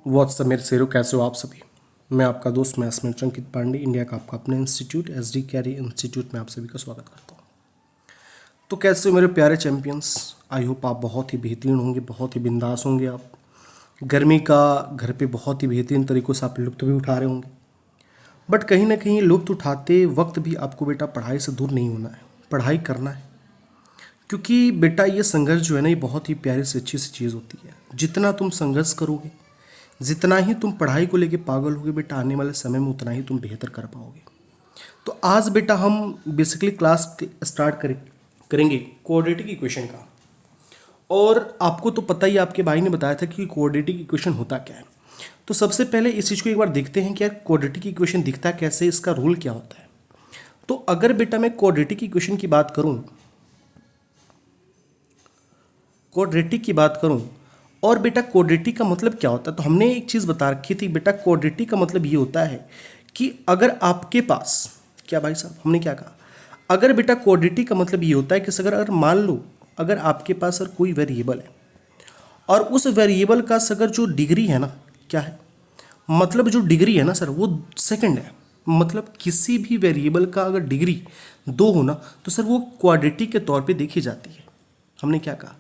WhatsApp मेरे शेरों, कैसे हो आप सभी। मैं आपका दोस्त मैथमेटिक्स अंकित पांडे, इंडिया का आपका अपना इंस्टीट्यूट एसडी कैरी इंस्टीट्यूट में आप सभी का स्वागत करता हूँ। तो कैसे हो मेरे प्यारे चैंपियंस। आई होप आप बहुत ही बेहतरीन होंगे, बहुत ही बिंदास होंगे। आप गर्मी का घर पे बहुत ही बेहतरीन तरीक़ों से आप लुत्फ़ भी उठा रहे होंगे। बट कहीं ना कहीं लुत्फ़ उठाते वक्त भी आपको बेटा पढ़ाई से दूर नहीं होना है, पढ़ाई करना है। क्योंकि बेटा ये संघर्ष जो है ना, ये बहुत ही प्यारी से अच्छी सी चीज़ होती है। जितना तुम संघर्ष करोगे, जितना ही तुम पढ़ाई को लेके पागल होगे बेटा, आने वाले समय में उतना ही तुम बेहतर कर पाओगे। तो आज बेटा हम बेसिकली क्लास स्टार्ट करेंगे क्वाड्रेटिक इक्वेशन का। और आपको तो पता ही, आपके भाई ने बताया था कि क्वाड्रेटिक इक्वेशन होता क्या है। तो सबसे पहले इस चीज़ को एक बार देखते हैं कि यार क्वाड्रेटिक इक्वेशन दिखता कैसे, इसका रूल क्या होता है। तो अगर बेटा मैं क्वाड्रेटिक इक्वेशन की बात करूं, क्वाड्रेटिक की बात करूं और बेटा क्वाड्रेटिक का मतलब क्या होता है, तो हमने एक चीज़ बता रखी थी बेटा। क्वाड्रेटिक का मतलब ये होता है कि अगर आपके पास, क्या भाई साहब हमने क्या कहा, अगर बेटा क्वाड्रेटिक का मतलब ये होता है कि अगर मान लो अगर आपके पास अगर कोई वेरिएबल है और उस वेरिएबल का अगर जो डिग्री है ना, क्या है मतलब जो डिग्री है ना सर वो सेकंड है। मतलब किसी भी वेरिएबल का अगर डिग्री 2 हो ना, तो सर वो क्वाड्रेटिक के तौर पे देखी जाती है। हमने क्या कहा,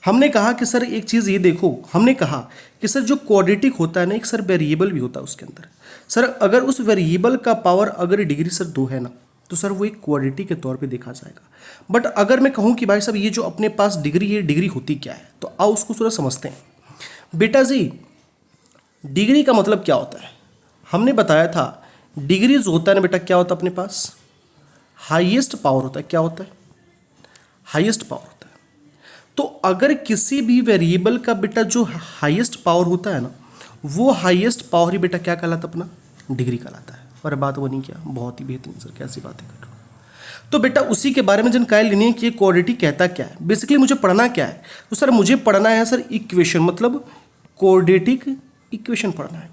हमने कहा कि सर एक चीज़ ये देखो, हमने कहा कि सर जो क्वाड्रेटिक होता है ना, एक सर वेरिएबल भी होता है उसके अंदर। सर अगर उस वेरिएबल का पावर अगर डिग्री सर 2 है ना, तो सर वो एक क्वाड्रेटिक के तौर पे देखा जाएगा। बट अगर मैं कहूँ कि भाई साहब ये जो अपने पास डिग्री है, डिग्री होती क्या है, तो आओ उसको थोड़ा समझते हैं। बेटा जी डिग्री का मतलब क्या होता है, हमने बताया था डिग्री जो होता है ना बेटा, क्या होता है अपने पास, हाईएस्ट पावर होता है। क्या होता है, हाईएस्ट पावर होता है। तो अगर किसी भी वेरिएबल का बेटा जो हाईएस्ट पावर होता है ना, वो हाईएस्ट पावर ही बेटा क्या कहलाता है, अपना डिग्री कहलाता है। और बात बनी क्या, बहुत ही बेहतरीन सर, कैसी बातें कर रहे हो। तो बेटा उसी के बारे में जानकारी लेनी है कि ये क्वाड्रेटिक कहता क्या है। बेसिकली मुझे पढ़ना क्या है, तो सर मुझे पढ़ना है सर इक्वेशन, मतलब क्वाड्रेटिक इक्वेशन पढ़ना है।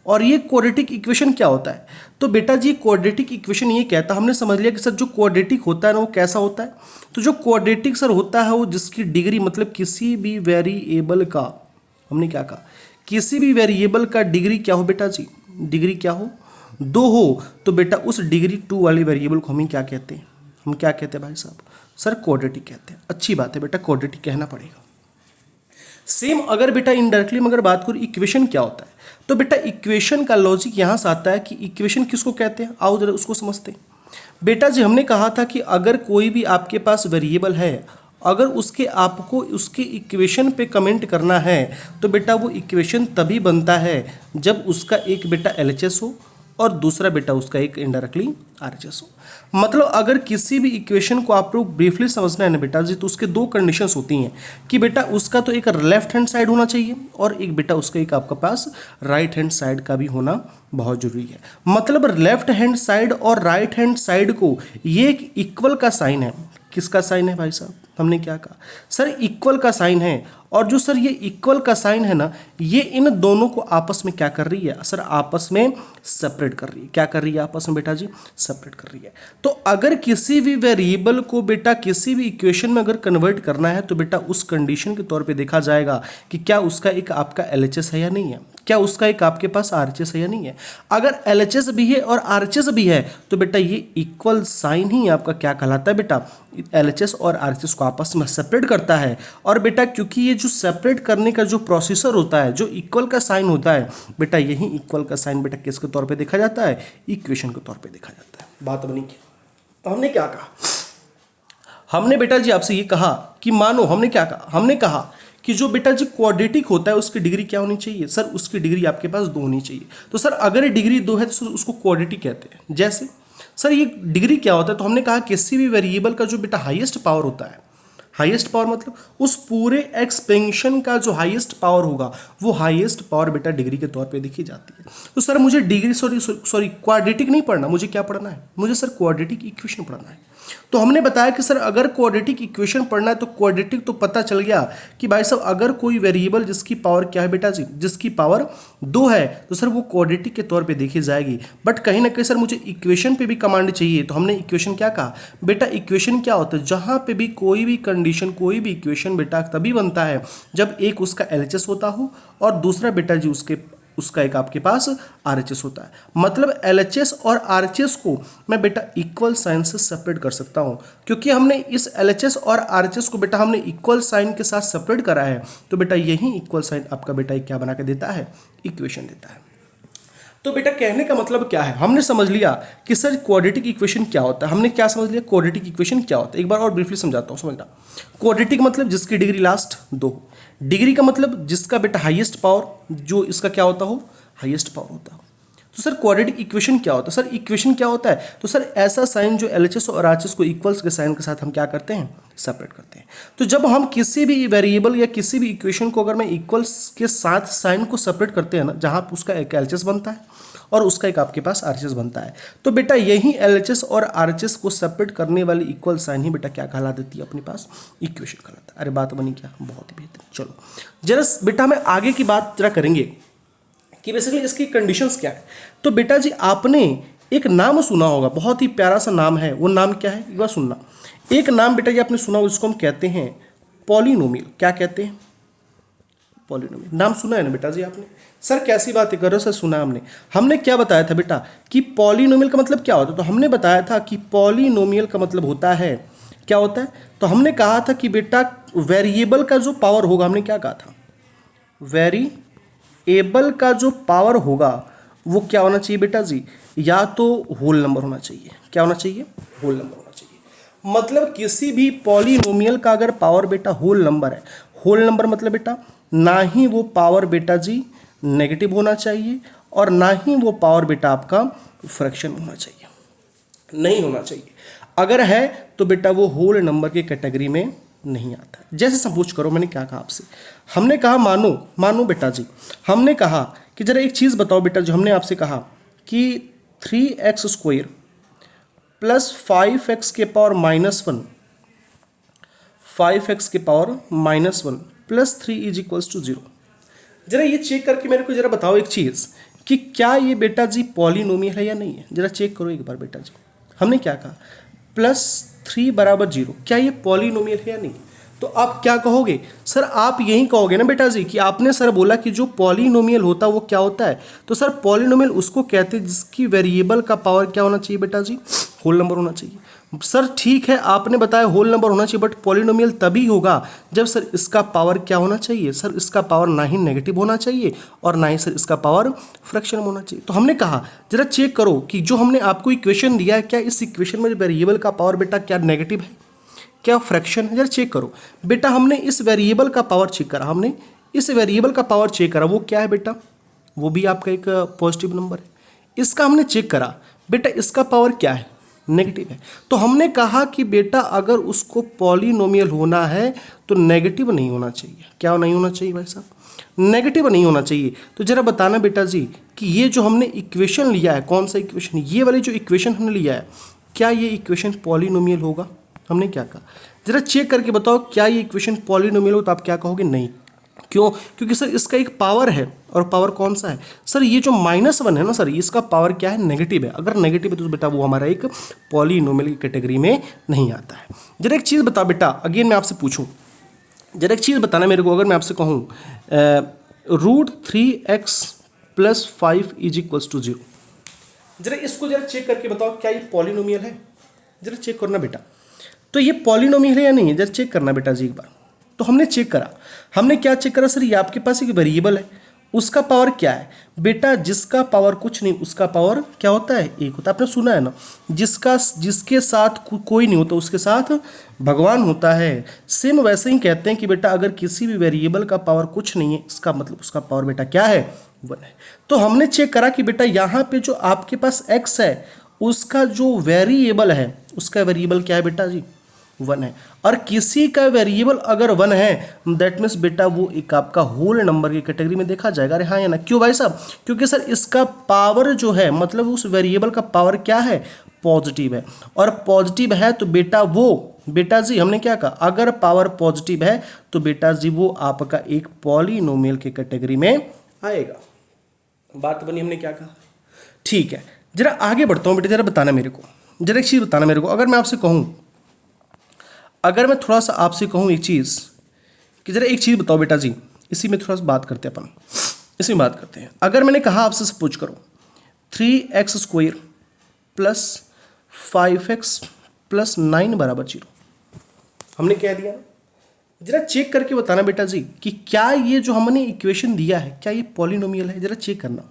और ये क्वाड्रेटिक इक्वेशन क्या होता है, तो बेटा जी क्वाड्रेटिक इक्वेशन ये कहता है, हमने समझ लिया कि सर जो क्वाड्रेटिक होता है ना वो कैसा होता है। तो जो क्वाड्रेटिक सर होता है वो जिसकी डिग्री, मतलब किसी भी वेरिएबल का, हमने क्या कहा, किसी भी वेरिएबल का डिग्री क्या हो बेटा जी, डिग्री क्या हो, 2 हो, तो बेटा उस डिग्री 2 वाले वेरिएबल को हम क्या कहते हैं, हम क्या कहते हैं भाई साहब, सर क्वाड्रेटिक कहते हैं। अच्छी बात है बेटा, क्वाड्रेटिक कहना पड़ेगा। सेम अगर बेटा इनडायरेक्टली अगर बात करूँ इक्वेशन क्या होता है, तो बेटा इक्वेशन का लॉजिक यहाँ से आता है कि इक्वेशन किसको कहते हैं, आओ जरा उसको समझते हैं। बेटा जी हमने कहा था कि अगर कोई भी आपके पास वेरिएबल है, अगर उसके आपको उसके इक्वेशन पे कमेंट करना है, तो बेटा वो इक्वेशन तभी बनता है जब उसका एक बेटा एलएचएस हो और दूसरा बेटा उसका एक इनडायरेक्टली आरएचएस हो। मतलब अगर किसी भी इक्वेशन को आप लोग ब्रीफली समझना है ना बेटा जी, तो उसके 2 कंडीशंस होती हैं कि बेटा उसका तो एक लेफ्ट हैंड साइड होना चाहिए और एक बेटा उसका एक आपका पास राइट हैंड साइड का भी होना बहुत जरूरी है। मतलब लेफ्ट हैंड साइड और राइट हैंड साइड को ये एक इक्वल का साइन है। किसका साइन है भाई साहब, हमने क्या कहा, सर इक्वल का साइन है। और जो सर ये इक्वल का साइन है ना, ये इन दोनों को आपस में क्या कर रही है, सर आपस में सेपरेट कर रही है। क्या कर रही है आपस में बेटा जी, सेपरेट कर रही है। तो अगर किसी भी वेरिएबल को बेटा किसी भी इक्वेशन में अगर कन्वर्ट करना है, तो बेटा उस कंडीशन के तौर पे देखा जाएगा कि क्या उसका एक आपका एलएचएस है या नहीं है, क्या उसका एक आपके पास आरएचएस है या नहीं है। अगर एलएचएस भी है और आरएचएस भी है, तो बेटा ये इक्वल साइन ही आपका क्या कहलाता है बेटा, एलएचएस और आरएचएस को आपस में सेपरेट करता है। और बेटा क्योंकि ये जो सेपरेट करने का जो प्रोसेसर होता है, जो इक्वल का साइन होता है बेटा, यही इक्वल का साइन बेटा किसके तौर पे देखा जाता है, इक्वेशन के तौर पे देखा जाता है। बात बनी क्या, तो हमने क्या कहा, हमने बेटा जी आपसे ये कहा कि मानो, हमने क्या कहा, हमने कहा कि जो बेटा जी क्वाड्रेटिक होता है उसकी डिग्री क्या होनी चाहिए, सर उसकी डिग्री आपके पास 2 होनी चाहिए। तो सर अगर ये डिग्री 2 है तो सर उसको क्वाड्रेटिक कहते हैं। जैसे सर ये डिग्री क्या होता है, तो हमने कहा किसी भी वेरिएबल का जो बेटा हाईएस्ट पावर होता है, हाईएस्ट पावर मतलब उस पूरे एक्सपेंशन का जो हाईएस्ट पावर होगा, वो हाईएस्ट पावर बेटा डिग्री के तौर पे देखी जाती है। तो सर मुझे डिग्री सॉरी क्वाड्रेटिक नहीं पढ़ना, मुझे क्या पढ़ना है, मुझे सर क्वाड्रेटिक इक्वेशन पढ़ना है। तो हमने बताया कि सर अगर क्वाड्रेटिक इक्वेशन पढ़ना है तो क्वाड्रेटिक तो पता चल गया कि भाई साहब अगर कोई वेरिएबल जिसकी पावर क्या है बेटा जी, जिसकी पावर 2 है, तो सर वो क्वाड्रेटिक के तौर पे देखी जाएगी। बट कहीं ना कहीं सर मुझे इक्वेशन पे भी कमांड चाहिए, तो हमने इक्वेशन क्या कहा बेटा, इक्वेशन क्या होता है, जहाँ पे भी कोई भी कंडीशन, कोई भी इक्वेशन बेटा तभी बनता है जब एक उसका एलएचएस होता हो और दूसरा बेटा जी उसके उसका एक आपके पास RHS होता है। मतलब LHS और RHS को मैं बेटा इक्वल साइन से सेपरेट कर सकता हूँ, क्योंकि हमने इस LHS और RHS को बेटा हमने इक्वल साइन के साथ सेपरेट करा है, तो बेटा यही इक्वल साइन आपका बेटा क्या बना के देता है, इक्वेशन देता है। तो बेटा कहने का मतलब क्या है, हमने समझ लिया कि सर क्वाड्रेटिक इक्वेशन क्या होता है। हमने क्या समझ लिया, क्वाड्रेटिक इक्वेशन क्या होता है, एक बार और ब्रीफली समझाता हूँ, समझना। क्वाड्रेटिक मतलब जिसकी डिग्री लास्ट 2, डिग्री का मतलब जिसका बेटा हाईएस्ट पावर, जो इसका क्या होता हो, हाईएस्ट पावर होता हो। तो सर क्वाड्रेटिक इक्वेशन क्या होता है, सर इक्वेशन क्या होता है, तो सर ऐसा साइन जो LHS और RHS को इक्वल्स के साइन के साथ हम क्या करते हैं, सेपरेट करते हैं। तो जब हम किसी भी वेरिएबल या किसी भी इक्वेशन को अगर मैं इक्वल्स के साथ साइन को सेपरेट करते हैं ना, जहाँ उसका एक LHS बनता है और उसका एक आपके पास RHS बनता है, तो बेटा यही LHS और RHS को सेपरेट करने वाली इक्वल साइन ही बेटा क्या कहला देती है, अपने पास इक्वेशन कहलाता है। अरे बात बनी क्या, बहुत ही बेहतर। चलो जरा बेटा हमें आगे की बात जरा करेंगे कि बेसिकली इसकी कंडीशंस क्या है। तो बेटा जी आपने एक नाम सुना होगा, बहुत ही प्यारा सा नाम है, वो नाम क्या है, एक बार सुनना। एक नाम बेटा जी आपने सुना होगा, जिसको हम कहते हैं पॉलिनोमियल। क्या कहते हैं, पॉलिनोमियल। नाम सुना है ना बेटा जी आपने, सर कैसी बातें कर रहे हो सर, सुना हमने क्या बताया था बेटा कि पॉलिनोमियल का मतलब क्या होता है। तो हमने बताया था कि पॉलिनोमियल का मतलब होता है, क्या होता है, तो हमने कहा था कि बेटा वेरिएबल का जो पावर होगा, हमने क्या कहा था, वेरिएबल का जो पावर होगा वो क्या होना चाहिए बेटा जी, या तो होल नंबर होना चाहिए। क्या होना चाहिए, होल नंबर होना चाहिए। मतलब किसी भी पॉलिनोमियल का अगर पावर बेटा होल नंबर है, होल नंबर मतलब बेटा ना ही वो पावर बेटा जी नेगेटिव होना चाहिए और ना ही वो पावर बेटा आपका फ्रैक्शन होना चाहिए, नहीं होना चाहिए। अगर है तो बेटा वो होल नंबर की कैटेगरी में नहीं आता। जैसे सपोज करो, मैंने क्या कहा आपसे, हमने कहा मानो बेटा जी, हमने कहा कि जरा एक चीज़ बताओ बेटा, जो हमने आपसे कहा कि 3x² प्लस 5x के पावर -1, 5x के power -1 plus 3 is equals to 0। जरा ये चेक करके मेरे को जरा बताओ एक चीज़ कि क्या ये बेटा जी पॉलिनोमियल है या नहीं है। जरा चेक करो एक बार बेटा जी, हमने क्या कहा +3 = 0, क्या ये पॉलिनोमियल है या नहीं। तो आप क्या कहोगे सर, आप यही कहोगे ना बेटा जी कि आपने सर बोला कि जो पॉलिनोमियल होता है वो क्या होता है। तो सर पॉलिनोमियल उसको कहते हैं जिसकी वेरिएबल का पावर क्या होना चाहिए बेटा जी, होल नंबर होना चाहिए। सर ठीक है, आपने बताया होल नंबर होना चाहिए, बट पॉलिनोमियल तभी होगा जब सर इसका पावर क्या होना चाहिए, सर इसका पावर ना ही नेगेटिव होना चाहिए और ना ही सर इसका पावर फ्रैक्शन होना चाहिए। तो हमने कहा जरा चेक करो कि जो हमने आपको इक्वेशन दिया है, क्या इस इक्वेशन में वेरिएबल का पावर बेटा क्या नेगेटिव है, क्या फ्रैक्शन है। जरा चेक करो बेटा, हमने इस वेरिएबल का पावर चेक करा, हमने इस वेरिएबल का पावर चेक करा, वो क्या है बेटा, वो भी आपका एक पॉजिटिव नंबर है। इसका हमने चेक करा बेटा, इसका पावर क्या है, नेगेटिव है। तो हमने कहा कि बेटा अगर उसको पॉलिनोमियल होना है तो नेगेटिव नहीं होना चाहिए। क्या नहीं होना चाहिए भाई साहब, नेगेटिव नहीं होना चाहिए। तो जरा बताना बेटा जी कि ये जो हमने इक्वेशन लिया है, कौन सा इक्वेशन, ये वाली जो इक्वेशन हमने लिया है, क्या ये इक्वेशन पॉलिनोमियल होगा। हमने क्या कहा, जरा चेक करके बताओ क्या ये इक्वेशन पॉलिनोमियल हो। तो आप क्या कहोगे, नहीं। क्यों, क्योंकि सर इसका एक पावर है, और पावर कौन सा है सर, ये जो -1 है ना सर, इसका पावर क्या है, नेगेटिव है। अगर नेगेटिव है तो बेटा वो हमारा एक पॉलिनोमियल की कैटेगरी में नहीं आता है। जरा एक चीज़ बता बेटा, अगेन मैं आपसे पूछूं, जरा एक चीज़ बताना मेरे को, अगर मैं आपसे कहूँ √3x + 5 = 0, जरा इसको जरा चेक करके बताओ क्या ये पॉलिनोमियल है। जरा चेक करना बेटा, तो ये पॉलिनोमियल है या नहीं है, जरा चेक करना बेटा जी एक बार। तो हमने चेक करा, हमने क्या चेक करा सर, ये आपके पास एक वेरिएबल है, उसका पावर क्या है बेटा, जिसका पावर कुछ नहीं उसका पावर क्या होता है, 1 होता है। आपने सुना है ना, जिसके साथ कोई नहीं होता उसके साथ भगवान होता है। सेम वैसे ही कहते हैं कि बेटा अगर किसी भी वेरिएबल का पावर कुछ नहीं है, इसका मतलब उसका पावर बेटा क्या है, 1 है। तो हमने चेक करा कि बेटा यहाँ पे जो आपके पास x है, उसका जो वेरिएबल है, उसका वेरिएबल क्या है बेटा जी, 1 है। और किसी का वेरिएबल अगर 1 है, दैट मीन्स बेटा वो एक आपका होल नंबर की कैटेगरी में देखा जाएगा। अरे हाँ या ना, क्यों भाई साहब, क्योंकि सर इसका पावर जो है, मतलब उस वेरिएबल का पावर क्या है, पॉजिटिव है। और पॉजिटिव है तो बेटा वो बेटा जी हमने क्या कहा, अगर पावर पॉजिटिव है तो बेटा जी वो आपका एक पॉलिनोमियल की कैटेगरी में आएगा। बात बनी, हमने क्या कहा, ठीक है। जरा आगे बढ़ता हूँ बेटा, जरा बताना मेरे को, जरा एक चीज़ बताना मेरे को। अगर मैं आपसे कहूँ, अगर मैं थोड़ा सा आपसे कहूँ एक चीज़ कि जरा एक चीज़ बताओ बेटा जी, इसी में थोड़ा सा बात करते हैं अपन इसमें बात करते हैं। अगर मैंने कहा आपसे सपोज करो 3x² प्लस 5x प्लस 9 बराबर 0, हमने कह दिया। जरा चेक करके बताना बेटा जी कि क्या ये जो हमने इक्वेशन दिया है क्या ये पॉलिनोमियल है, जरा चेक करना।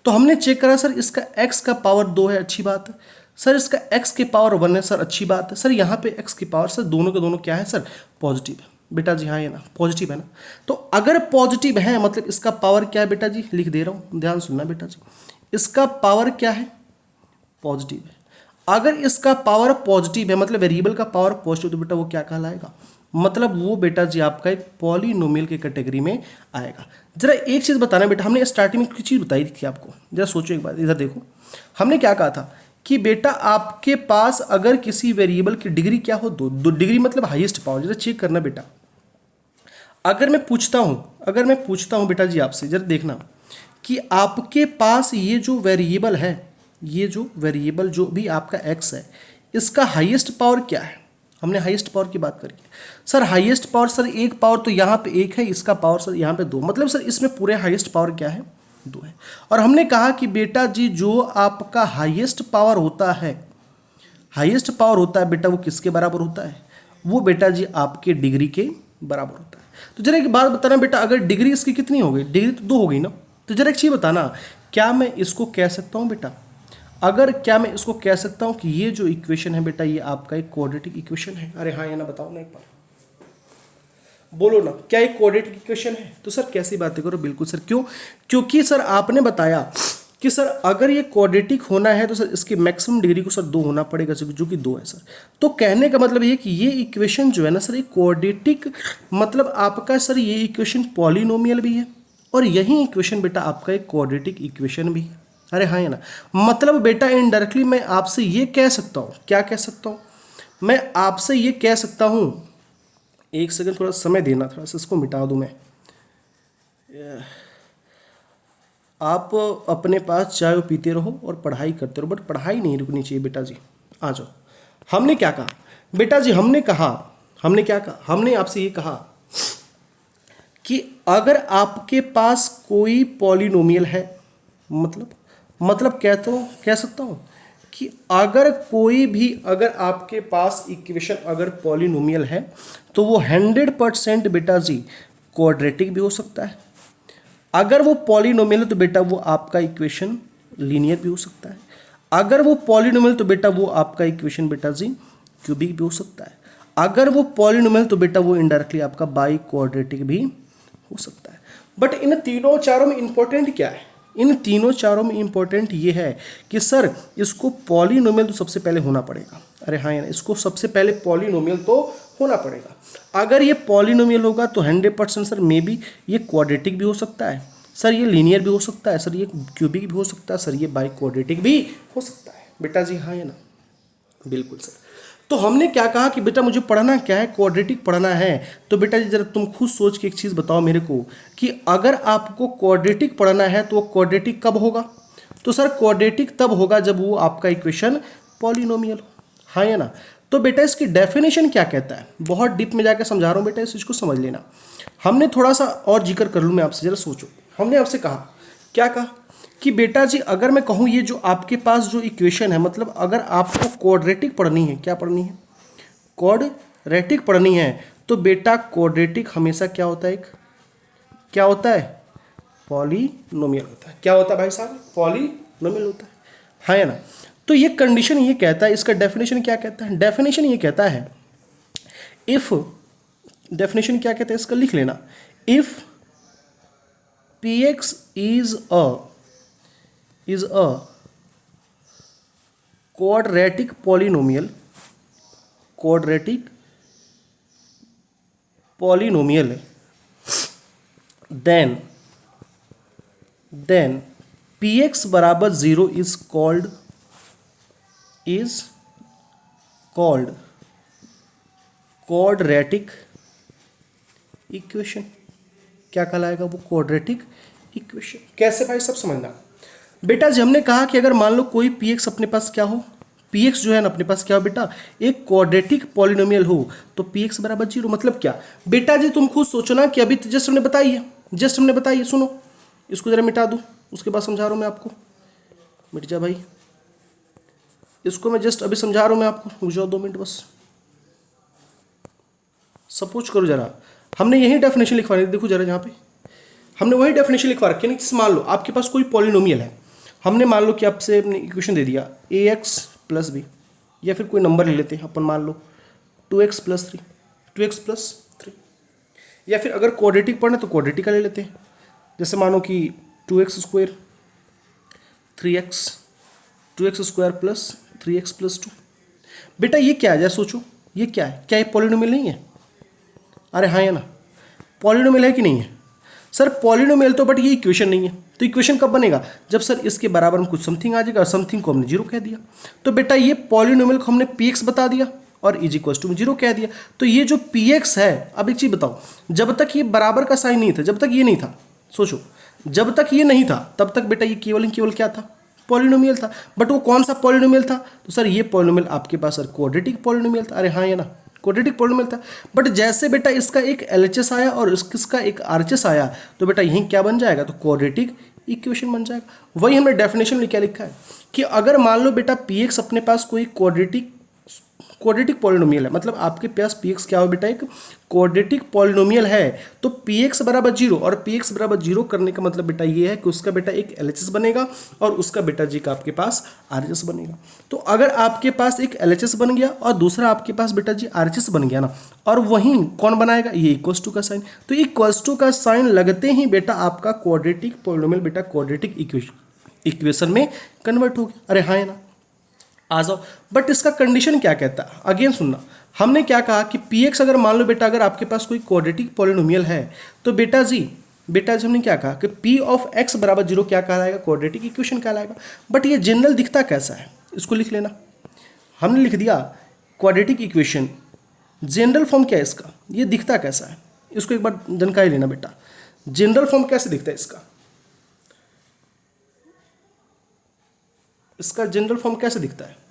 तो हमने चेक करा सर इसका x का पावर 2 है, अच्छी बात है सर। इसका x के पावर 1 है सर, अच्छी बात है सर। यहाँ पे x की पावर सर दोनों के दोनों क्या है सर, पॉजिटिव है बेटा जी। हाँ ये ना पॉजिटिव है ना, तो अगर पॉजिटिव है मतलब इसका पावर क्या है बेटा जी, लिख दे रहा हूँ ध्यान सुनना बेटा जी। इसका पावर क्या है, पॉजिटिव है। अगर इसका पावर पॉजिटिव है मतलब वेरिएबल का पावर पॉजिटिव, तो बेटा वो क्या कहलाएगा, मतलब वो बेटा जी आपका एक पॉलिनोमियल के कैटेगरी में आएगा। जरा एक चीज़ बताना बेटा, हमने स्टार्टिंग में कुछ चीज़ बताई थी आपको, जरा सोचो एक बार, इधर देखो। हमने क्या कहा था कि बेटा आपके पास अगर किसी वेरिएबल की डिग्री क्या हो, दो डिग्री मतलब हाईएस्ट पावर। जरा चेक करना बेटा, अगर मैं पूछता हूँ बेटा जी आपसे, जरा देखना कि आपके पास ये जो वेरिएबल है, ये जो वेरिएबल जो भी आपका x है, इसका हाईएस्ट पावर क्या है। हमने हाईएस्ट पावर की बात करी सर, हाईएस्ट पावर सर एक पावर तो यहाँ पे एक है, इसका पावर सर यहाँ पे 2, मतलब सर इसमें पूरे हाईएस्ट पावर क्या है, 2 है। और हमने कहा कि बेटा जी जो आपका हाईएस्ट पावर होता है, हाईएस्ट पावर होता है बेटा वो किसके बराबर होता है, वो बेटा जी आपके डिग्री के बराबर होता है। तो जरा एक बात बताना बेटा, अगर डिग्री इसकी कितनी हो गई, डिग्री तो 2 हो गई ना, तो जरा एक चीज़ बताना, क्या मैं इसको कह सकता हूँ बेटा, क्या मैं इसको कह सकता हूँ कि ये जो इक्वेशन है बेटा ये आपका एक क्वाड्रेटिक इक्वेशन है। अरे हाँ या ना बताओ ना एक बार, बोलो ना, क्या एक क्वाड्रेटिक इक्वेशन है। तो सर कैसी बातें करो, बिल्कुल सर। क्यों, क्योंकि सर आपने बताया कि सर अगर ये क्वाड्रेटिक होना है तो सर इसकी मैक्सिमम डिग्री को सर 2 होना पड़ेगा, जो कि 2 है सर। तो कहने का मतलब ये कि ये इक्वेशन जो है ना सर, ये क्वाड्रेटिक मतलब आपका सर ये इक्वेशन पॉलिनोमियल भी है और यही इक्वेशन बेटा आपका एक क्वाड्रेटिक इक्वेशन भी है। अरे हाँ है ना, मतलब बेटा इनडायरेक्टली मैं आपसे ये कह सकता हूँ, क्या कह सकता हूँ, मैं आपसे ये कह सकता हूँ, एक सेकंड थोड़ा समय देना, थोड़ा सा इसको मिटा दूँ मैं। आप अपने पास चाय पीते रहो और पढ़ाई करते रहो, बट पढ़ाई नहीं रुकनी चाहिए बेटा जी। आ जाओ, हमने क्या कहा बेटा जी, हमने क्या कहा, हमने आपसे ये कहा कि अगर आपके पास कोई पॉलिनोमियल है, मतलब कह सकता हूँ कि अगर कोई भी, अगर आपके पास इक्वेशन अगर पॉलिनोमियल है तो वो 100% बेटा जी क्वाड्रेटिक भी हो सकता है। अगर वो पॉलिनोमियल है तो बेटा वो आपका इक्वेशन लीनियर भी हो सकता है। अगर वो पॉलिनोमियल तो बेटा वो आपका इक्वेशन बेटा जी क्यूबिक भी हो सकता है। अगर वो पॉलिनोमियल तो बेटा वो इनडायरेक्टली आपका बाई क्वाड्रेटिक भी हो सकता है। बट इन तीनों चारों में इंपॉर्टेंट क्या है, इन तीनों चारों में इंपॉर्टेंट ये है कि सर इसको पॉलिनोमियल तो सबसे पहले होना पड़ेगा। अरे हाँ यार, इसको सबसे पहले पॉलिनोमियल तो होना पड़ेगा। अगर ये पॉलिनोमियल होगा तो 100% सर मे बी ये क्वाड्रेटिक भी हो सकता है सर, ये लीनियर भी हो सकता है सर, ये क्यूबिक भी हो सकता है सर, ये बाई क्वाड्रेटिक भी हो सकता है बेटा जी। हाँ या ना, बिल्कुल सर। तो हमने क्या कहा कि बेटा मुझे पढ़ना क्या है, क्वाड्रेटिक पढ़ना है। तो बेटा जी जरा तुम खुद सोच के एक चीज़ बताओ मेरे को कि अगर आपको क्वाड्रेटिक पढ़ना है तो वो क्वाड्रेटिक कब होगा। तो सर क्वाड्रेटिक तब होगा जब वो आपका इक्वेशन पॉलिनोमियल हो। हाँ या ना। तो बेटा इसकी डेफिनेशन क्या कहता है, बहुत डीप में जाकर समझा रहा हूँ बेटा, इस चीज़ को समझ लेना। हमने थोड़ा सा और जिक्र कर लूँ मैं आपसे, जरा सोचो। हमने आपसे कहा, क्या कहा कि बेटा जी अगर मैं कहूँ ये जो आपके पास जो इक्वेशन है, मतलब अगर आपको क्वाड्रेटिक पढ़नी है, क्या पढ़नी है, क्वाड्रेटिक पढ़नी है, तो बेटा क्वाड्रेटिक हमेशा क्या होता है, क्या होता है, पॉलिनोमियल होता है। क्या होता है भाई साहब, पॉलिनोमियल होता है। हाँ या ना। तो ये कंडीशन ये कहता है, इसका डेफिनेशन क्या कहता है, डेफिनेशन ये कहता है इफ, डेफिनेशन क्या कहता है इसका लिख लेना, if px is a quadratic polynomial, then px बराबर 0 is called quadratic इक्वेशन। क्या कहलाएगा वो, क्वाड्रेटिक इक्वेशन। कैसे भाई सब समझना बेटा जी, हमने कहा कि अगर मान लो कोई px अपने पास क्या हो, px जो है ना अपने पास क्या हो बेटा, एक क्वाड्रेटिक पॉलिनोमियल हो, तो px बराबर 0 मतलब क्या बेटा जी, तुम खुद सोचो ना कि अभी तो जस्ट हमने बताई है, सुनो इसको ज़रा मिटा दूँ, उसके बाद समझा रहा हूँ मैं आपको। मिट जा भाई, इसको मैं जस्ट अभी समझा रहा हूँ मैं आपको, रुक जाओ 2 मिनट बस। सपोज करो जरा, हमने यही डेफिनेशन लिखवा रही, देखो जरा यहाँ पे हमने वही डेफिनेशन लिखवा रखी है। मान लो आपके पास कोई पॉलिनोमियल है, हमने मान लो कि आपसे अपने इक्वेशन दे दिया ax प्लस बी, या फिर कोई नंबर ले लेते हैं अपन, मान लो 2x प्लस 3, 2x प्लस 3, या फिर अगर क्वाड्रेटिक पढ़ना तो क्वाड्रेटिक का ले लेते हैं। जैसे मानो कि 2x square 3x, 2x square plus 3x plus 2। बेटा ये क्या है, जरा सोचो, ये क्या है? क्या ये पॉलिनोमियल नहीं है? अरे हाँ है ना, पॉलिनोमियल है कि नहीं है? सर पॉलिनोमियल तो, बट ये इक्वेशन नहीं है। तो इक्वेशन कब बनेगा? जब सर इसके बराबर में कुछ समथिंग आ जाएगा, और समथिंग को हमने जीरो कह दिया। तो बेटा ये पॉलिनोमियल को हमने px बता दिया और इज इक्वल टू जीरो कह दिया। तो ये जो px है, अब एक चीज़ बताओ, जब तक ये बराबर का साइन नहीं था, जब तक ये नहीं था, सोचो जब तक ये नहीं था तब तक बेटा ये केवल क्या था? पॉलिनोमियल था। बट वो कौन सा पॉलिनोमियल था? तो सर ये पॉलिनोमियल आपके पास सर क्वाड्रेटिक पॉलिनोमियल था। अरे हाँ ये ना, क्वाड्रेटिक पॉलिनोमियल था। बट जैसे बेटा इसका एक एलएचएस आया और इसका एक आरएचएस आया, तो बेटा यहीं क्या बन जाएगा? तो क्वाड्रेटिक इक्वेशन बन जाएगा। वही हमने डेफिनेशन में क्या लिखा है कि अगर मान लो बेटा px अपने पास कोई क्वाड्रेटिक पॉलिनोमियल है, मतलब आपके पास px क्या हो बेटा? एक क्वाड्रेटिक पॉलिनोमियल है। तो px बराबर जीरो, और px बराबर जीरो करने का मतलब बेटा ये है कि उसका बेटा एक LHS बनेगा और उसका बेटा जी का आपके पास RHS बनेगा। तो अगर आपके पास एक LHS बन गया और दूसरा आपके पास बेटा जी RHS बन गया ना, और वहीं कौन बनाएगा? ये इक्वल्स टू का साइन। तो इक्वल्स टू का साइन लगते ही बेटा आपका क्वाड्रेटिक पॉलिनोमियल बेटा क्वाड्रेटिक इक्वेशन में कन्वर्ट हो गया। अरे हाँ है ना, आ जाओ। बट इसका कंडीशन क्या कहता है? अगेन सुनना, हमने क्या कहा कि px अगर मान लो बेटा अगर आपके पास कोई क्वाड्रेटिक पॉलिनोमियल है, तो बेटा जी हमने क्या कहा कि p ऑफ x बराबर जीरो क्या कहलाएगा? क्वाड्रेटिक इक्वेशन कहलाएगा। बट ये जनरल दिखता कैसा है? इसको लिख लेना, हमने लिख दिया क्वाड्रेटिक इक्वेशन। जनरल फॉर्म क्या है इसका? ये दिखता कैसा है? इसको एक बार जानकारी लेना बेटा, जनरल फॉर्म कैसे दिखता है इसका? इसका जनरल फॉर्म कैसे दिखता है?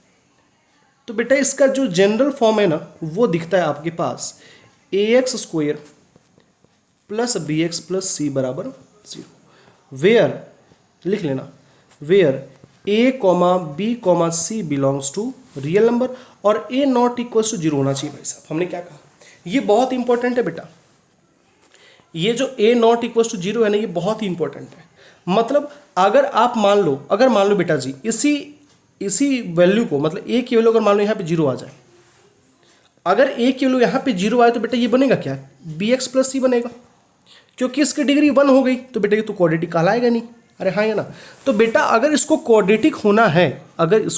तो बेटा इसका जो जनरल फॉर्म है ना, वो दिखता है आपके पास ax square plus bx plus C बराबर जीरो। वेयर लिख लेना, where a comma b comma C belongs to real number और a not equal to zero होना चाहिए। भाई साहब हमने क्या कहा? ये बहुत इंपॉर्टेंट है बेटा, ये जो a not equal to zero है ना, ये बहुत ही इंपॉर्टेंट है। मतलब अगर मान लो बेटा जी इसी वैल्यू को, मतलब a की वैल्यू अगर मान लो यहाँ पे जीरो आ जाए, अगर a की वैल्यू यहाँ पे जीरो आए तो बेटा ये बनेगा क्या? bx प्लस सी बनेगा, क्योंकि इसकी डिग्री 1 हो गई। तो बेटा ये तो क्वाड्रेटिक कहलाएगा नहीं। अरे हाँ है ना। तो बेटा अगर इसको क्वाड्रेटिक होना है, अगर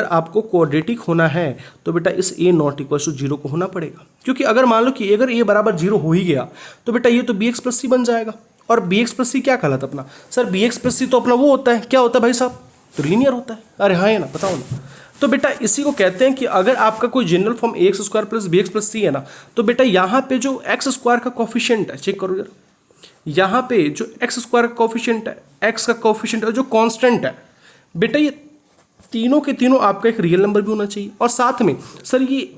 आपको क्वाड्रेटिक होना है, तो बेटा इस a not equal to zero को होना पड़ेगा। क्योंकि अगर मान लो कि अगर a बराबर जीरो हो ही गया, तो बेटा ये तो bx प्लस सी बन जाएगा। और bx प्लस सी क्या कहलाता अपना? सर bx प्लस सी तो अपना वो होता है, क्या होता है भाई साहब? तो लीनियर होता है। अरे हाँ है ना, बताओ ना। तो बेटा इसी को कहते हैं कि अगर आपका कोई general form ax square plus bx plus C है ना, तो बेटा यहाँ पे जो x स्क्वायर का कोफिशिएंट है, चेक करो जरा, यहाँ पे जो x स्क्वायर का कोफिशिएंट है, x का कोफिशिएंट है, जो कांस्टेंट है, बेटा ये तीनों के तीनों आपका एक रियल नंबर भी होना चाहिए। और साथ में सर ये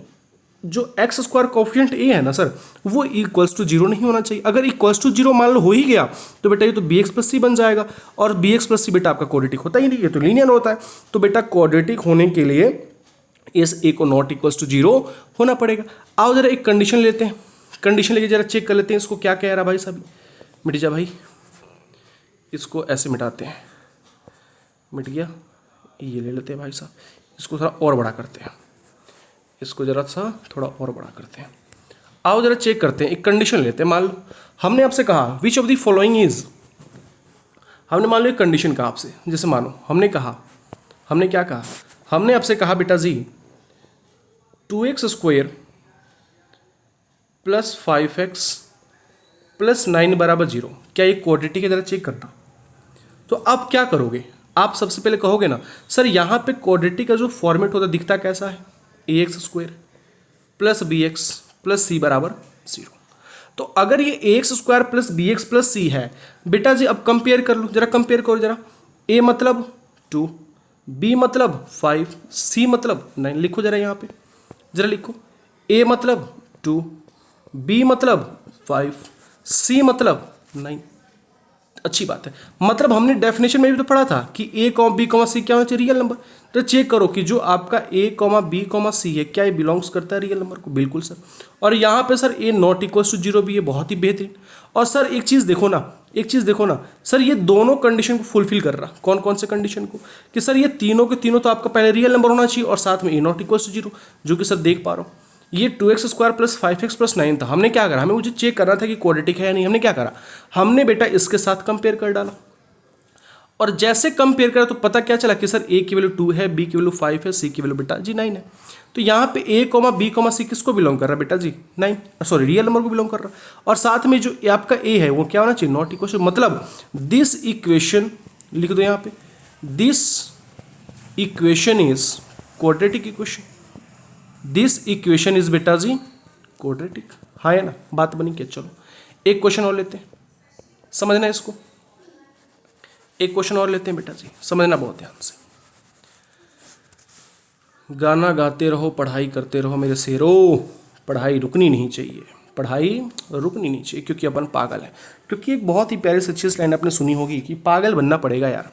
जो एक्स स्क्वायर कोफिशिएंट ए है ना सर, वो इक्वल्स टू जीरो नहीं होना चाहिए। अगर इक्वल्स टू जीरो मान लो हो ही गया, तो बेटा ये तो bx प्लस सी बन जाएगा, और bx प्लस सी बेटा आपका क्वाड्रेटिक होता ही नहीं, ये तो लीनियर होता है। तो बेटा क्वाड्रेटिक होने के लिए इस ए को नॉट इक्वल्स टू जीरो होना पड़ेगा। आओ जरा एक कंडीशन लेते हैं, कंडीशन लेके जरा चेक कर लेते हैं इसको क्या कह रहा भाई साहब। मिट जा भाई, इसको ऐसे मिटाते हैं, मिट गया। ये ले लेते हैं भाई साहब, इसको थोड़ा और बड़ा करते हैं, इसको जरा सा थोड़ा और बड़ा करते हैं। आओ जरा चेक करते हैं, एक कंडीशन लेते हैं। मान लो हमने आपसे कहा विच ऑफ द फॉलोइंग इज, हमने मान लो एक कंडीशन कहा आपसे, जैसे मानो हमने क्या कहा? हमने आपसे कहा बेटा जी 2x square plus 5x plus 9 बराबर जीरो, क्या ये क्वाड्रेटिक है? जरा चेक करना। तो अब क्या करोगे आप? सबसे पहले कहोगे ना सर यहाँ पे क्वाड्रेटिक का जो फॉर्मेट होता है दिखता कैसा है? ax square plus bx plus C बराबर जीरो। तो अगर ये ax square plus bx plus C है बेटा जी, अब कंपेयर कर लो, जरा कंपेयर करो जरा। a मतलब 2, b मतलब 5, c मतलब 9। लिखो जरा यहाँ पे, जरा लिखो, a मतलब 2, b मतलब 5, c मतलब 9। अच्छी बात है। मतलब हमने डेफिनेशन में भी तो पढ़ा था कि ए कॉमा बी कॉमा सी क्या होना चाहिए, रियल नंबर। तो चेक करो कि जो आपका ए कॉमा बी कॉमा सी है क्या ये बिलोंग्स करता है रियल नंबर को, बिल्कुल सर। और यहाँ पे sir A not equal to zero भी है, बहुत ही बेहतरीन। और सर एक चीज़ देखो ना, सर ये दोनों कंडीशन को फुलफिल कर रहा। कौन कौन से कंडीशन को, कि सर ये तीनों के तीनों तो आपका पहले रियल नंबर होना चाहिए और साथ में ए नॉट इक्वल टू जीरो, जो कि सर देख पा रहा हूँ। ये 2x² प्लस 5x प्लस 9 था। हमने क्या करा, हमें मुझे चेक करना था कि क्वाड्रेटिक है या नहीं। हमने क्या करा, हमने बेटा इसके साथ कंपेयर कर डाला। और जैसे कंपेयर करा तो पता क्या चला कि सर ए की वैल्यू 2 है, बी की वैल्यू 5 है, सी की वैल्यू बेटा जी 9 है। तो यहाँ पे ए कॉमा बी कॉमा सी किसको बिलोंग कर रहा है बेटा जी, 9, सॉरी रियल नंबर को बिलोंग कर रहा है। और साथ में जो आपका ए है वो क्या होना चाहिए, नॉट इक्वल टू, मतलब दिस इक्वेशन लिख दो यहाँ पे, this equation is quadratic equation, this equation is बेटा जी क्वाड्रेटिक। हाँ है ना, बात बनी क्या। चलो एक क्वेश्चन और लेते हैं, समझना इसको। एक क्वेश्चन और लेते हैं बेटा जी, समझना बहुत ध्यान से। गाना गाते रहो, पढ़ाई करते रहो मेरे शेरो, पढ़ाई रुकनी नहीं चाहिए, पढ़ाई रुकनी नहीं चाहिए, क्योंकि अपन पागल है। क्योंकि एक बहुत ही प्यारी सी अच्छी लाइन आपने सुनी होगी कि पागल बनना पड़ेगा यार।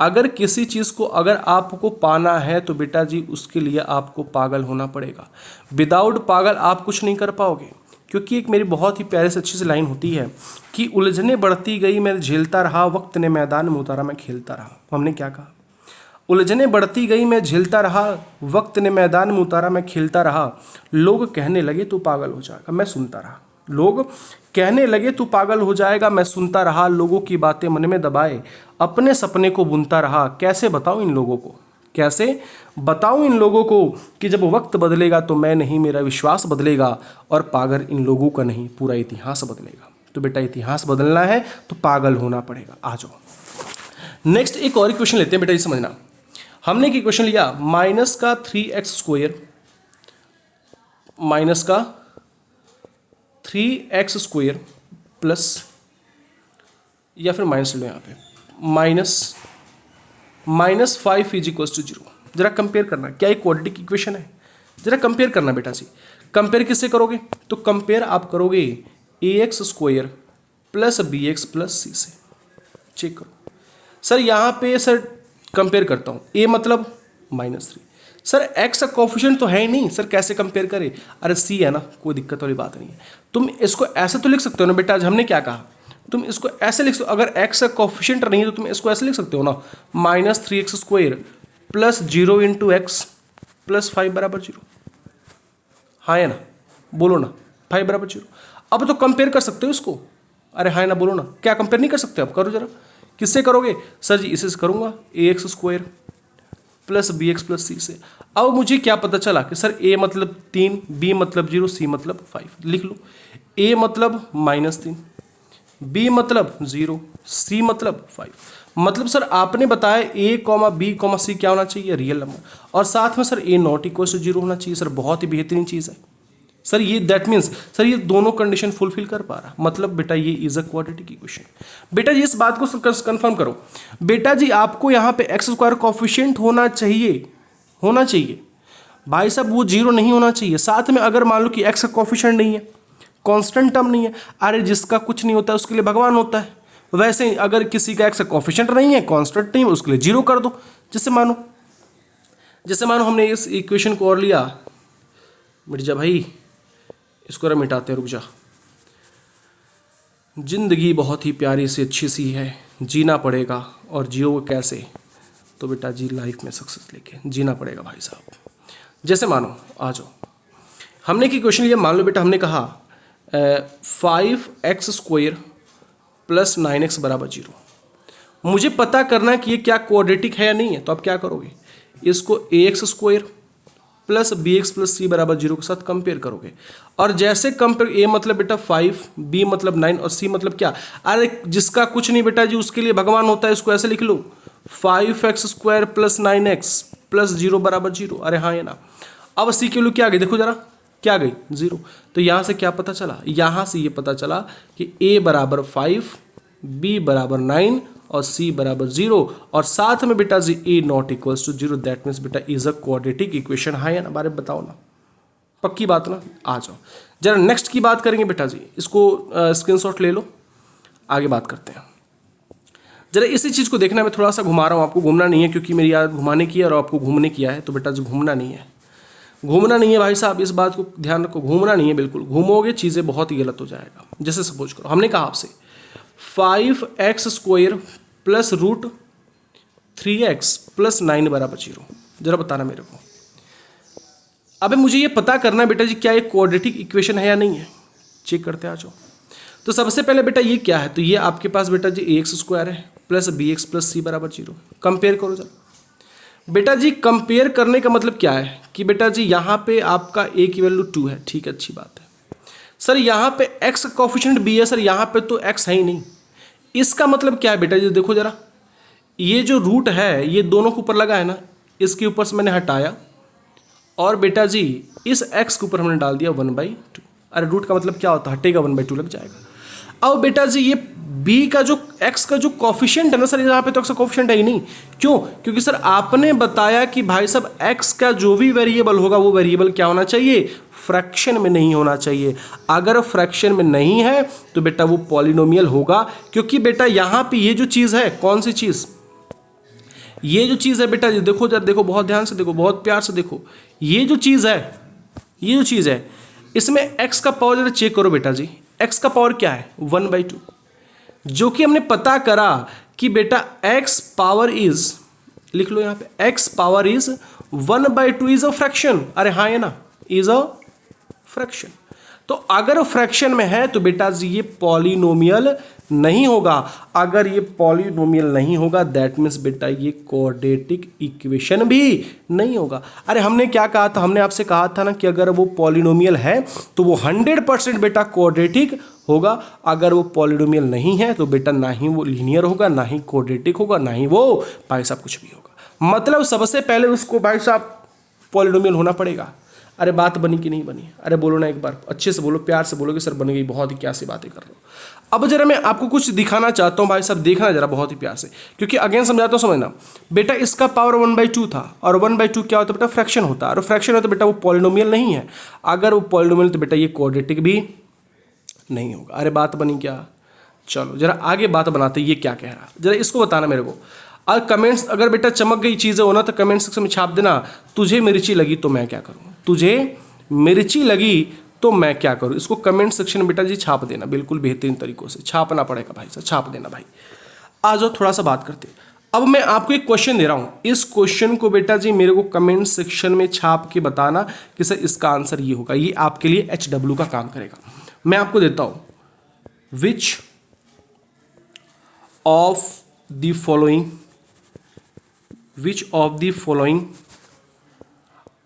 अगर किसी चीज़ को अगर आपको पाना है तो बेटा जी उसके लिए आपको पागल होना पड़ेगा। विदाउट पागल आप कुछ नहीं कर पाओगे। क्योंकि एक मेरी बहुत ही प्यारे से अच्छी सी लाइन होती है कि उलझने बढ़ती गई मैं झेलता रहा, वक्त ने मैदान में उतारा मैं खेलता रहा। हमने क्या कहा, उलझने बढ़ती गई मैं झेलता रहा, वक्त ने मैदान में उतारा मैं खेलता रहा। लोग कहने लगे तू पागल हो जाएगा, मैं सुनता रहा। लोग कहने लगे तू पागल हो जाएगा, मैं सुनता रहा। लोगों की बातें मन में दबाए अपने सपने को बुनता रहा। कैसे बताऊं इन लोगों को, कैसे बताऊं इन लोगों को कि जब वक्त बदलेगा तो मैं नहीं, मेरा विश्वास बदलेगा। और पागल इन लोगों का नहीं, पूरा इतिहास बदलेगा। तो बेटा इतिहास बदलना है तो पागल होना पड़ेगा। आ जाओ नेक्स्ट एक और क्वेश्चन लेते हैं बेटा जी, समझना। हमने की क्वेश्चन लिया माइनस का 3x² माइनस का 3x² प्लस, या फिर माइनस लो यहाँ पे, माइनस 5 इज इक्वल टू 0। जरा कंपेयर करना, क्या एक क्वाड्रेटिक इक्वेशन है, जरा कंपेयर करना बेटा जी। कंपेयर किससे करोगे, तो कंपेयर आप करोगे ax² plus bx plus c से। चेक करो सर, यहाँ पे सर कंपेयर करता हूँ, a मतलब -3। सर x का कोफिशिएंट तो है ही नहीं, सर कैसे कंपेयर करें। अरे c है ना, कोई दिक्कत वाली बात नहीं है। तुम इसको ऐसे तो लिख सकते हो ना बेटा, आज हमने क्या कहा, तुम इसको ऐसे लिख सकते हो। अगर x का कोफिशिएंट नहीं है तो तुम इसको ऐसे लिख सकते हो ना, -3x² plus 0 into x plus 5 बराबर 0। हाँ है ना, बोलो ना, 5 बराबर 0। अब तो कंपेयर कर सकते हो इसको। अरे हाँ ना, बोलो ना, क्या कंपेयर नहीं कर सकते, अब करो जरा। किससे करोगे सर जी, इसे करूँगा ax² plus bx plus c से। अब मुझे क्या पता चला कि सर a मतलब 3, b मतलब 0, c मतलब 5। लिख लो, a मतलब -3, b मतलब 0, c मतलब 5। मतलब सर आपने बताया a, b, c क्या होना चाहिए, रियल नंबर। और साथ में sir a not equal to 0 होना चाहिए। सर बहुत ही बेहतरीन चीज़ है सर ये, दैट मीन्स सर ये दोनों कंडीशन फुलफिल कर पा रहा। मतलब बेटा ये इज अ क्वाड्रेटिक इक्वेशन। बेटा जी इस बात को कंफर्म करो बेटा जी, आपको यहाँ पे x² कोफिशिएंट होना चाहिए भाई साहब, वो 0 नहीं होना चाहिए। साथ में अगर मान लो कि x का कोफिशिएंट नहीं है, कांस्टेंट टर्म नहीं है, अरे जिसका कुछ नहीं होता है उसके लिए भगवान होता है। वैसे ही अगर किसी का x का कोफिशिएंट नहीं है, कांस्टेंट नहीं है, उसके लिए 0 कर दो। जैसे मानो हमने इस इक्वेशन को और लिया, मिट जा भाई, इसको जरा मिटाते हैं, रुक जा। जिंदगी बहुत ही प्यारी सी अच्छी सी है, जीना पड़ेगा। और जियो कैसे, तो बेटा जी लाइफ में सक्सेस लेके जीना पड़ेगा भाई साहब। जैसे मानो, आ जाओ, हमने की क्वेश्चन लिया, मान लो बेटा हमने कहा 5x² प्लस 9x बराबर 0। मुझे पता करना है कि ये क्या क्वाड्रेटिक है या नहीं है। तो आप क्या करोगे, इसको ax² plus bx plus c बराबर 0 के साथ कंपेयर करोगे। और जैसे कंपेयर, a मतलब बेटा 5, b मतलब 9 और c मतलब क्या, अरे जिसका कुछ नहीं बेटा जी उसके लिए भगवान होता है। इसको ऐसे लिख लो, 5x² प्लस 9x प्लस 0 बराबर 0। अरे हाँ ये ना। अब c के लिए क्या आ गई, देखो जरा क्या आ गई, 0। तो यहाँ से क्या पता चला, यहाँ से ये पता चला कि a बराबर 5, b बराबर 9 और c बराबर 0। और साथ में बेटा जी a not equals to 0, that means बेटा इज अ क्वाड्रेटिक इक्वेशन। हाँ या ना, बारे बताओ ना, पक्की बात ना। आ जाओ जरा नेक्स्ट की बात करेंगे बेटा जी, इसको स्क्रीनशॉट ले लो, आगे बात करते हैं। जरा इसी चीज़ को देखना, मैं थोड़ा सा घुमा रहा हूँ, आपको घूमना नहीं है क्योंकि मेरी आदत घुमाने की है और आपको घूमने किया है, तो बेटा जी घूमना नहीं है, घूमना नहीं है भाई साहब, इस बात को ध्यान रखो, घूमना नहीं है बिल्कुल, घूमोगे चीज़ें बहुत ही गलत हो जाएगा। जैसे सपोज करो हमने कहा आपसे 5x² plus root 3x plus 9 बराबर 0, जरा बताना मेरे को। अबे मुझे ये पता करना है बेटा जी क्या ये क्वाड्रेटिक इक्वेशन है या नहीं है, चेक करते आ जाओ। तो सबसे पहले बेटा ये क्या है, तो ये आपके पास बेटा जी ax² है प्लस bx प्लस c बराबर 0, कंपेयर करो जरा। बेटा जी कंपेयर करने का मतलब क्या है कि बेटा जी यहाँ पे आपका a की वैल्यू 2 है, ठीक है, अच्छी बात है। सर यहाँ पे x का कोफिशिएंट b है, सर यहाँ पे तो x है ही नहीं, इसका मतलब क्या है बेटा जी, देखो जरा, ये जो रूट है ये दोनों के ऊपर लगा है ना, इसके ऊपर से मैंने हटाया और बेटा जी इस x के ऊपर हमने डाल दिया 1/2। अरे रूट का मतलब क्या होता है, हटेगा 1/2 लग जाएगा। अब बेटा जी ये b का जो x का जो कोफिशिएंट है ना सर, यहाँ पे तो x का कोफिशिएंट है ही नहीं, क्यों, क्योंकि सर आपने बताया कि भाई साहब x का जो भी वेरिएबल होगा वो वेरिएबल क्या होना चाहिए, फ्रैक्शन में नहीं होना चाहिए। अगर फ्रैक्शन में नहीं है तो बेटा वो पॉलिनोमियल होगा, क्योंकि बेटा यहाँ पे ये जो चीज़ है, कौन सी चीज़, ये जो चीज़ है बेटा जी, देखो जरा, देखो बहुत ध्यान से देखो, बहुत प्यार से देखो, ये जो चीज़ है, ये जो चीज़ है, इसमें x का पावर जरा चेक करो बेटा जी, x का पावर क्या है 1/2, जो कि हमने पता करा कि बेटा x पावर इज, लिख लो यहाँ पे, x power is 1/2 is a fraction. अरे हाँ है ना, इज अ फ्रैक्शन। तो अगर फ्रैक्शन में है तो बेटा जी ये पॉलिनोमियल नहीं होगा, अगर ये पॉलिनोमियल नहीं होगा दैट मीन्स बेटा ये क्वाड्रेटिक इक्वेशन भी नहीं होगा। अरे हमने क्या कहा था, हमने आपसे कहा था ना कि अगर वो पॉलिनोमियल है तो वो 100% बेटा क्वाड्रेटिक होगा, अगर वो पॉलिनोमियल नहीं है तो बेटा ना ही वो लीनियर होगा, ना ही क्वाड्रेटिक होगा, ना ही वो भाई साहब कुछ भी होगा। मतलब सबसे पहले उसको भाई साहब पॉलिनोमियल होना पड़ेगा। अरे बात बनी कि नहीं बनी, अरे बोलो ना एक बार, अच्छे से बोलो, प्यार से बोलो कि सर बन गई, बहुत ही क्या सी बातें कर रहे हो। अब जरा मैं आपको कुछ दिखाना चाहता हूँ भाई साहब, देखना जरा बहुत ही प्यार से, क्योंकि अगेन समझाता हूँ, समझना बेटा, इसका पावर 1/2 था और 1/2 क्या होता है बेटा, फ्रैक्शन होता है, और फ्रैक्शन है तो बेटा वो पॉलिनोमियल नहीं है, अगर वो पॉलिनोमियल तो बेटा ये क्वाड्रेटिक भी नहीं होगा। अरे बात बनी क्या, चलो जरा आगे बात बनाते, ये क्या कह रहा है जरा इसको बताना मेरे को। और कमेंट्स, अगर बेटा चमक गई चीज़ें हो ना तो कमेंट सेक्शन में छाप देना, तुझे मिर्ची लगी तो मैं क्या करूँ, तुझे मिर्ची लगी तो मैं क्या करूँ, इसको कमेंट सेक्शन में बेटा जी छाप देना, बिल्कुल बेहतरीन तरीक़ों से छापना पड़ेगा भाई साहब, छाप देना भाई। आ जाओ थोड़ा सा बात करते हैं। अब मैं आपको एक क्वेश्चन दे रहा हूँ, इस क्वेश्चन को बेटा जी मेरे को कमेंट सेक्शन में छाप के बताना कि सर इसका आंसर ये होगा, ये आपके लिए HW का काम करेगा। मैं आपको देता हूँ, which of the following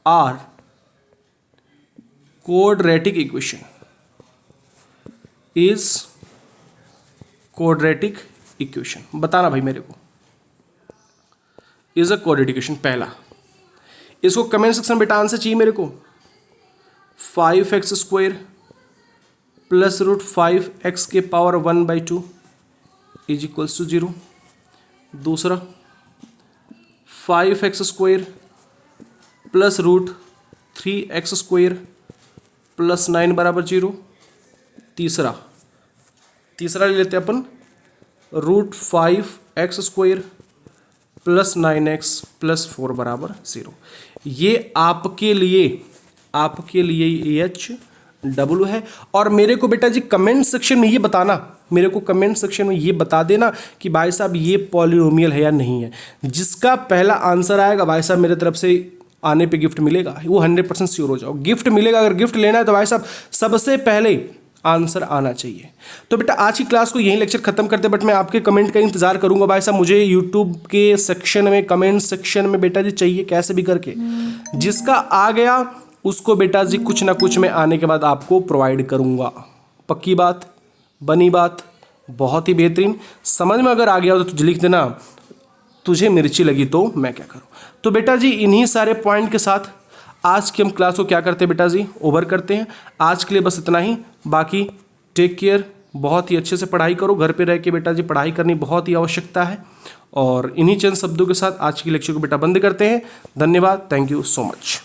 are quadratic equation is quadratic equation, बताना भाई मेरे को, इज अ quadratic equation। पहला, इसको कमेंट सेक्शन बेटा आंसर चाहिए मेरे को, 5x² प्लस रूट 5x के पावर 1/2 इज इक्वल्स टू 0। दूसरा, 5x² plus root 3x² plus 9 बराबर 0। तीसरा ले लेते हैं अपन, root 5x² plus 9x plus 4 बराबर 0। ये आपके लिए HW है। और मेरे को बेटा जी कमेंट सेक्शन में ये बताना, मेरे को कमेंट सेक्शन में ये बता देना कि भाई साहब ये पॉलिनोमियल है या नहीं है। जिसका पहला आंसर आएगा भाई साहब मेरे तरफ से आने पे गिफ्ट मिलेगा, वो 100% श्योर हो जाओ, गिफ्ट मिलेगा। अगर गिफ्ट लेना है तो भाई साहब सबसे पहले आंसर आना चाहिए। तो बेटा आज की क्लास को यहीं लेक्चर खत्म करते, बट मैं आपके कमेंट का इंतजार करूंगा भाई साहब। मुझे यूट्यूब के सेक्शन में, कमेंट सेक्शन में बेटा जी चाहिए कैसे भी करके, जिसका आ गया उसको बेटा जी कुछ ना कुछ मैं आने के बाद आपको प्रोवाइड करूंगा। पक्की बात, बनी बात, बहुत ही बेहतरीन। समझ में अगर आ गया हो तो तुझे लिख देना, तुझे मिर्ची लगी तो मैं क्या करूं। तो बेटा जी इन्हीं सारे पॉइंट के साथ आज की हम क्लास को क्या करते हैं बेटा जी, ओवर करते हैं। आज के लिए बस इतना ही, बाकी टेक केयर, बहुत ही अच्छे से पढ़ाई करो। घर पे रह के बेटा जी पढ़ाई करनी बहुत ही आवश्यकता है। और इन्हीं चंद शब्दों के साथ आज की लेक्चर को बेटा बंद करते हैं। धन्यवाद, थैंक यू सो मच।